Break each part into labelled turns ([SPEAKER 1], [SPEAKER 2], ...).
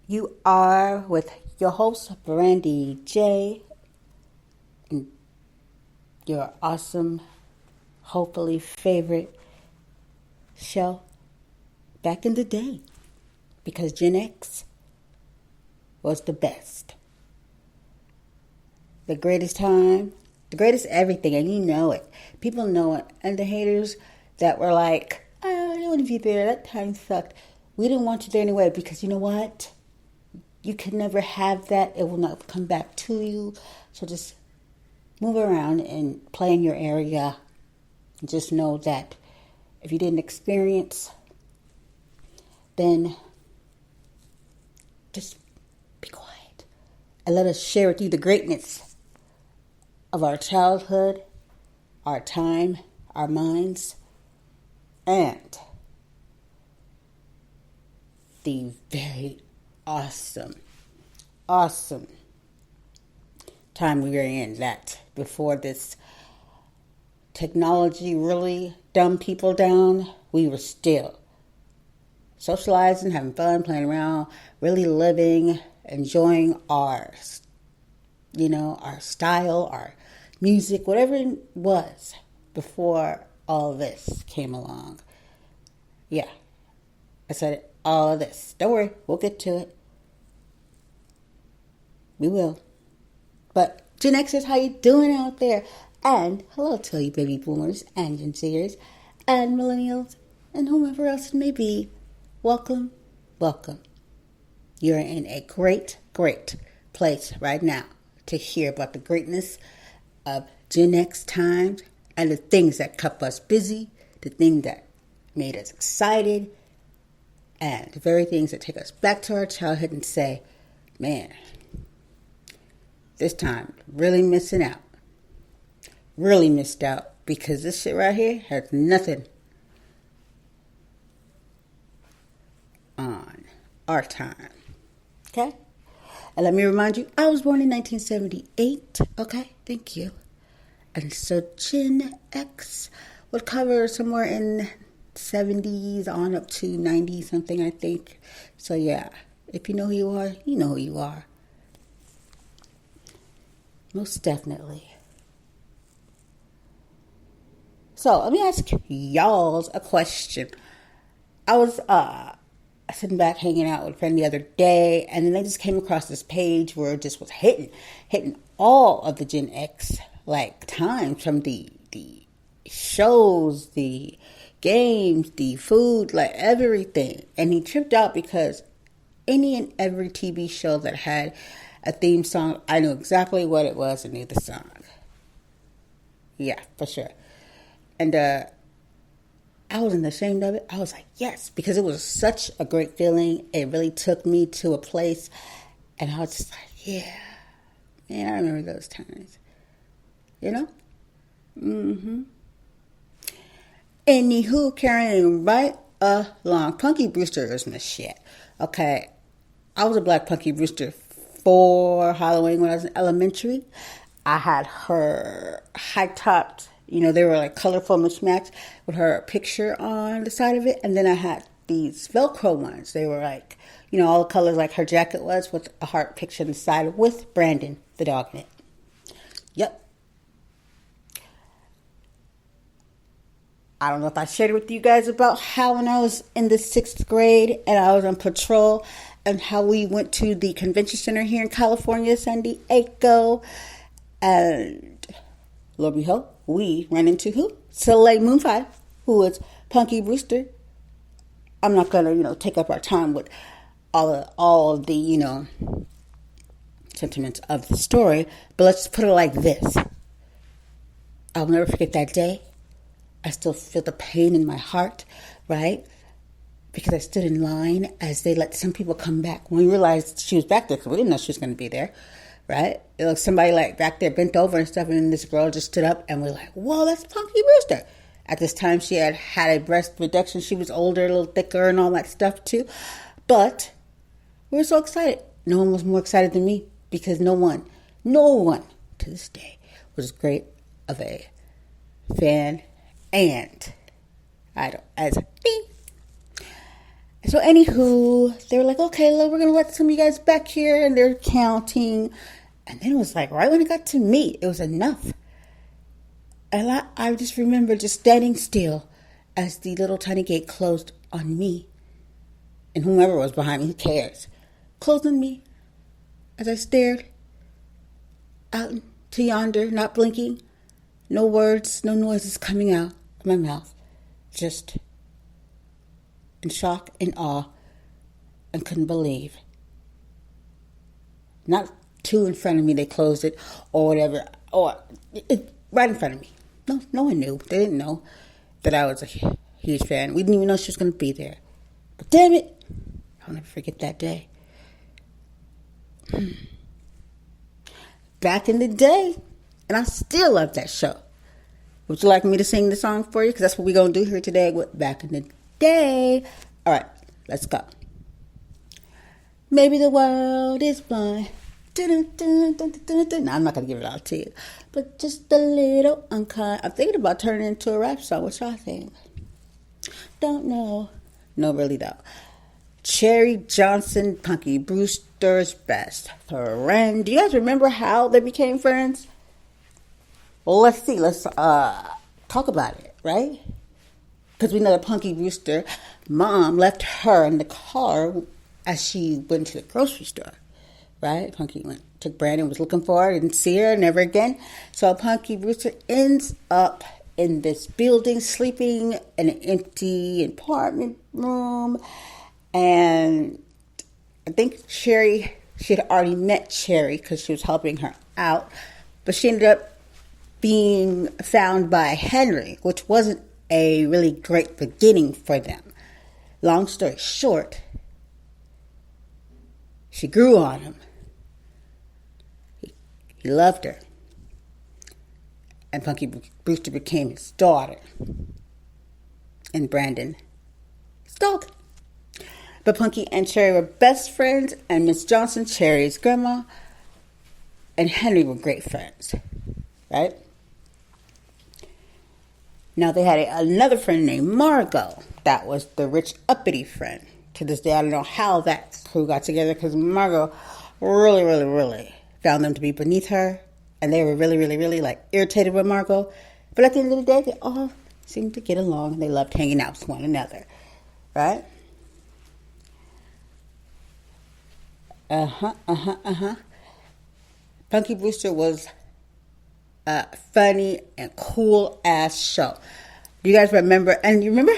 [SPEAKER 1] You are with your host, Brandy J, and your awesome, hopefully favorite show back in the day. Because Gen X was the best. The greatest time, the greatest everything, and you know it. People know it. And the haters that were like, oh, I don't want to be there, that time sucked. We didn't want you there anyway because you know what? You can never have that. It will not come back to you. So just move around and play in your area. Just know that if you didn't experience, then just be quiet. And let us share with you the greatness of our childhood, our time, our minds, and the very awesome time we were in, that before this technology really dumbed people down, we were still socializing, having fun, playing around, really living, enjoying our style, our music, whatever it was before all this came along. Yeah, I said it, all of this. Don't worry, we'll get to it. We will. But Gen Xers, how you doing out there? And hello to you baby boomers and Gen Zers and millennials and whomever else it may be. Welcome, welcome. You're in a great place right now to hear about the greatness of Gen X times and the things that kept us busy, the things that made us excited, and the very things that take us back to our childhood and say, man, this time really missing out. Really missed out because this shit right here has nothing on our time. Okay? And let me remind you, I was born in 1978. Okay? Thank you. And so Gen X would cover somewhere in 70s on up to 90 something, I think. So yeah, if you know who you are, you know who you are. Most definitely. So let me ask y'all a question. I was sitting back hanging out with a friend the other day, and then I just came across this page where it just was hitting all of the Gen X like times, from the shows, the games, the food, like everything. And he tripped out because any and every TV show that had a theme song, I knew exactly what it was and knew the song. Yeah, for sure. And I wasn't ashamed of it. I was like, yes, because it was such a great feeling. It really took me to a place, and I was just like, yeah, man, I remember those times. You know? Mm-hmm. Anywho, carrying right along. Punky Brewster is my shit. Okay. I was a black Punky Brewster for Halloween when I was in elementary. I had her high-topped, they were like colorful mismatched with her picture on the side of it. And then I had these Velcro ones. They were like, all the colors like her jacket was, with a heart picture on the side with Brandon, the dog, in it. Yep. I don't know if I shared with you guys about how when I was in the 6th grade and I was on patrol and how we went to the convention center here in California, San Diego. And lo and behold, we ran into who? Soleil Moon 5, who was Punky Brewster. I'm not going to, take up our time with all of the, sentiments of the story. But let's put it like this. I'll never forget that day. I still feel the pain in my heart, right? Because I stood in line as they let some people come back. When we realized she was back there, because we didn't know she was going to be there, right? It was somebody like back there bent over and stuff, and then this girl just stood up, and we're like, whoa, that's Punky Brewster. At this time, she had a breast reduction. She was older, a little thicker, and all that stuff too. But we were so excited. No one was more excited than me, because no one to this day was as great of a fan and idol as me. So anywho, they were like, okay, look, we're going to let some of you guys back here. And they're counting. And then it was like, right when it got to me, it was enough. And I just remember just standing still as the little tiny gate closed on me. And whomever was behind me, who cares? Closed on me as I stared out to yonder, not blinking. No words, no noises coming out of my mouth. Just in shock and awe and couldn't believe. Not two in front of me, they closed it or whatever. Or right in front of me. No one knew. They didn't know that I was a huge fan. We didn't even know she was going to be there. But damn it, I'll never forget that day. Back in the day, and I still love that show. Would you like me to sing the song for you? Because that's what we're going to do here today with Back in the Day. All right, let's go. Maybe the world is blind. No, I'm not going to give it all to you. But just a little unkind. I'm thinking about turning it into a rap song. What y'all think? Don't know. No, really though. Cherry Johnson, Punky Brewster's best friend. Do you guys remember how they became friends? Well, let's see. Let's talk about it, right? Because we know that Punky Brewster, mom left her in the car as she went to the grocery store, right? Punky took Brandon, was looking for her, didn't see her, never again. So Punky Brewster ends up in this building, sleeping in an empty apartment room. And I think Cherry, she had already met Cherry because she was helping her out. But she ended up being found by Henry, which wasn't a really great beginning for them. Long story short, she grew on him. He loved her. And Punky Brewster became his daughter. And Brandon, his dog. But Punky and Cherry were best friends, and Miss Johnson, Cherry's grandma, and Henry were great friends, right? Now they had another friend named Margot. That was the rich, uppity friend. To this day, I don't know how that crew got together because Margot really found them to be beneath her, and they were really like irritated with Margot. But at the end of the day, they all seemed to get along, and they loved hanging out with one another, right? Punky Brewster was a funny and cool ass show. Do you guys remember? And you remember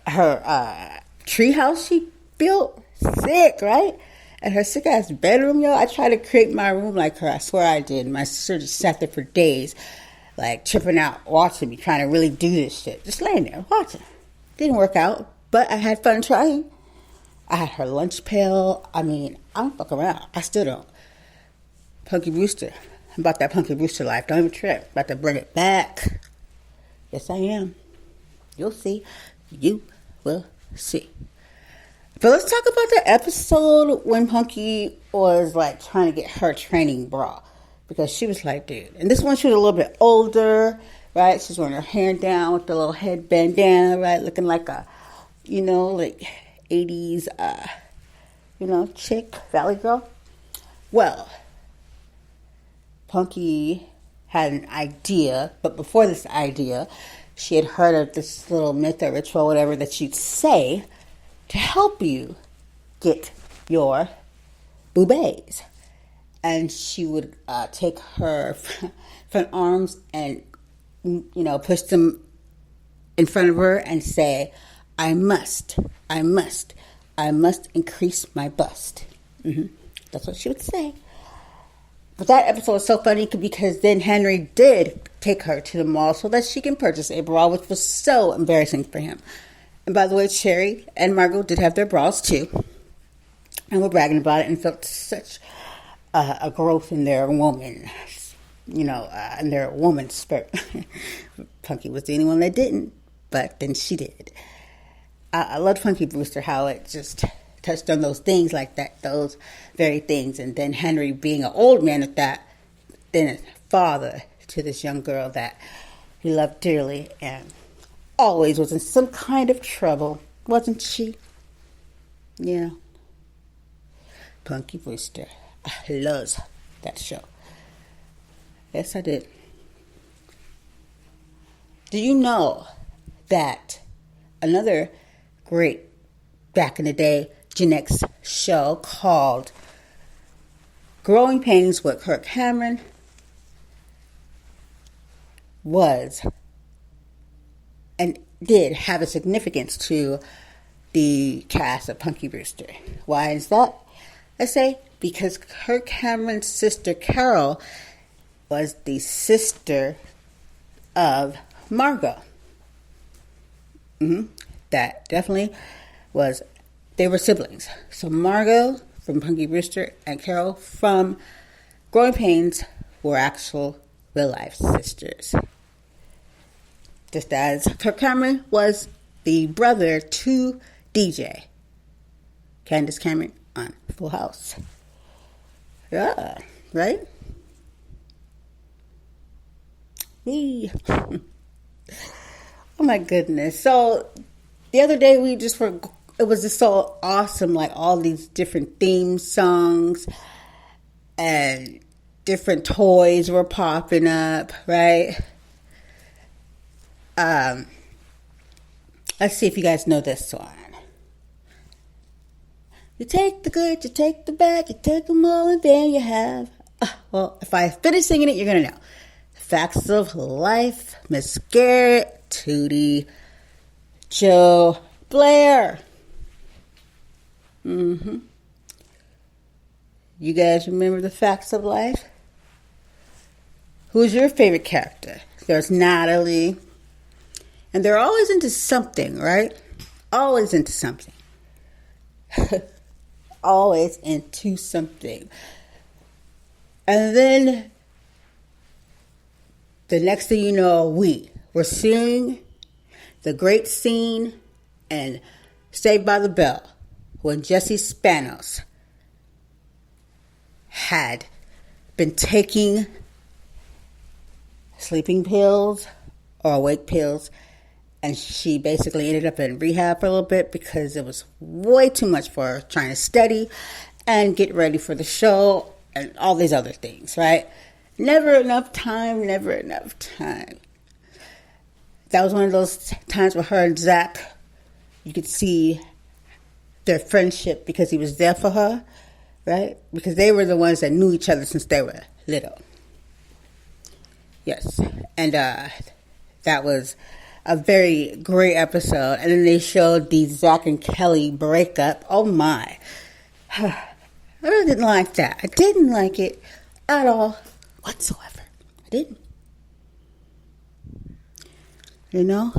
[SPEAKER 1] her tree house she built? Sick, right? And her sick ass bedroom, yo. I tried to create my room like her. I swear I did. My sister just sat there for days, like tripping out, watching me, trying to really do this shit. Just laying there watching. Didn't work out, but I had fun trying. I had her lunch pail. I mean, I don't fuck around. I still don't. Punky Brewster. I'm about that Punky Brewster life. Don't even trip. About to bring it back. Yes, I am. You'll see. You will see. But let's talk about the episode when Punky was like trying to get her training bra. Because she was like, dude. And this one, she was a little bit older, right? She's wearing her hair down with the little headband down, right? Looking like a, like 80s, chick, valley girl. Well, Punky had an idea, but before this idea, she had heard of this little myth or ritual, whatever, that you'd say to help you get your boobies. And she would take her front arms and, push them in front of her and say, I must increase my bust. That's what she would say. But that episode was so funny because then Henry did take her to the mall so that she can purchase a bra, which was so embarrassing for him. And by the way, Cherry and Margot did have their bras too. And were bragging about it and felt such a growth in their woman, in their woman spirit. Punky was the only one that didn't, but then she did. I loved Punky Brewster, how it just touched on those things like that, those very things. And then Henry being an old man at that, then a father to this young girl that he loved dearly and always was in some kind of trouble, wasn't she? Yeah. Punky Brewster. I love that show. Yes, I did. Do you know that another great back in the day Gen X show called Growing Pains with Kirk Cameron was and did have a significance to the cast of Punky Brewster? Why is that? I say because Kirk Cameron's sister Carol was the sister of Margot. That definitely was, they were siblings. So Margot from Punky Brewster and Carol from Growing Pains were actual real life sisters. Just as Kirk Cameron was the brother to DJ Candace Cameron on Full House. Yeah, right? Me. Oh my goodness. So the other day it was just so awesome, like all these different theme songs and different toys were popping up, right? Let's see if you guys know this song. You take the good, you take the bad, you take them all, and then you have. Well, if I finish singing it, you're going to know. Facts of Life, Miss Garrett, Tootie, Joe, Blair. You guys remember the Facts of Life? Who's your favorite character? There's Natalie. And they're always into something, right? Always into something. Always into something. And then the next thing you know, we're seeing the great scene in Saved by the Bell when Jesse Spanos had been taking sleeping pills or awake pills, and she basically ended up in rehab for a little bit because it was way too much for her, trying to study and get ready for the show and all these other things, right? Never enough time. That was one of those times with her and Zach. You could see their friendship because he was there for her, right? Because they were the ones that knew each other since they were little. Yes. And that was a very great episode. And then they showed the Zach and Kelly breakup. Oh my. I really didn't like that. I didn't like it at all whatsoever. I didn't. You know?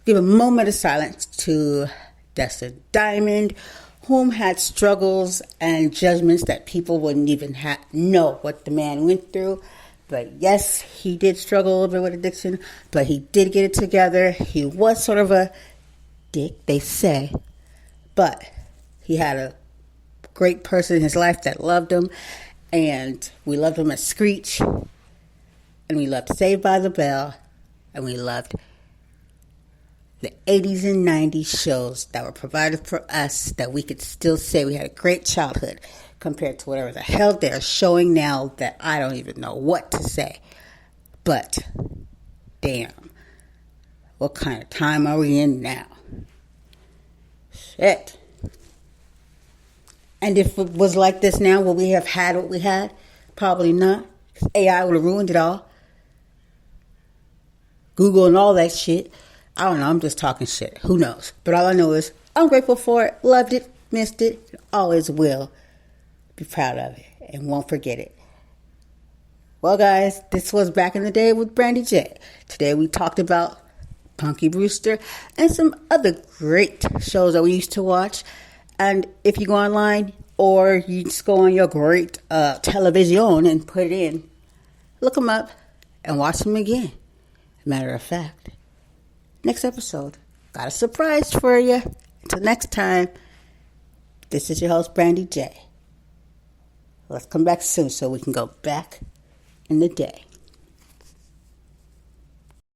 [SPEAKER 1] Give a moment of silence to Dustin Diamond, whom had struggles and judgments that people wouldn't even know what the man went through. But yes, he did struggle a little bit with addiction, but he did get it together. He was sort of a dick, they say, but he had a great person in his life that loved him, and we loved him at Screech, and we loved Saved by the Bell, and we loved the 80s and 90s shows that were provided for us that we could still say we had a great childhood compared to whatever the hell they're showing now that I don't even know what to say. But, damn, what kind of time are we in now? Shit. And if it was like this now, would we have had what we had? Probably not. AI would have ruined it all. Google and all that shit. I don't know, I'm just talking shit. Who knows? But all I know is I'm grateful for it, loved it, missed it, always will be proud of it and won't forget it. Well, guys, this was Back in the Day with Brandy J. Today we talked about Punky Brewster and some other great shows that we used to watch. And if you go online or you just go on your great television and put it in, look them up and watch them again. Matter of fact, next episode, got a surprise for you. Until next time, this is your host, Brandy J. Let's come back soon so we can go back in the day.